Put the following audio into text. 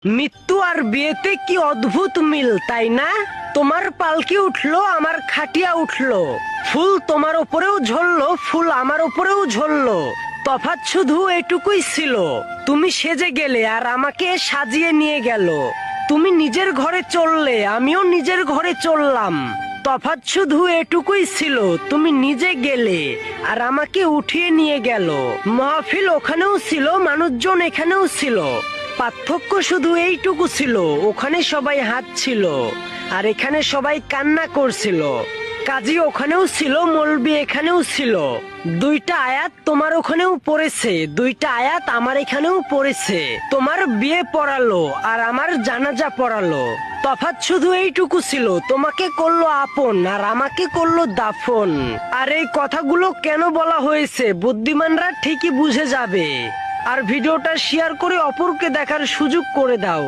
মৃত্যু আর বিয়েতে কি অদ্ভুত মিল, তাই না? তোমার পালকি উঠলো, আমার খাটিয়া উঠলো, ফুল তোমার উপরেও ঝরলো, ফুল আমার উপরেও ঝরলো। তফাৎ শুধু এটুকুই ছিল, তুমি সেজে গেলে আর আমাকে সাজিয়ে নিয়ে গেল। তুমি নিজের ঘরে চললে, আমিও নিজের ঘরে চললাম। তফাৎ শুধু এটুকুই ছিল, তুমি নিজে গেলে আর আমাকে উঠিয়ে নিয়ে গেল। মাহফিল ওখানেও ছিল, মানুষজন এখানেও ছিল। পার্থক্য শুধু এইটুকু ছিল, ওখানে সবাই হাঁটছিল আর এখানে সবাই কান্না করছিল। কাজী ওখানেও ছিল, মৌলবি এখানেও ছিল। দুইটা আয়াত তোমার ওখানেও পড়েছে, দুইটা আয়াত আমার এখানেও পড়েছে। তোমার বিয়ে পড়ালো আর আমার জানাজা পড়ালো। তফাৎ শুধু এইটুকু ছিল, তোমাকে করলো আপন আর আমাকে করলো দাফন। আর এই কথাগুলো কেন বলা হয়েছে বুদ্ধিমানরা ঠিকই বুঝে যাবে। আর ভিডিওটা শেয়ার করে অপরকে দেখার সুযোগ করে দাও।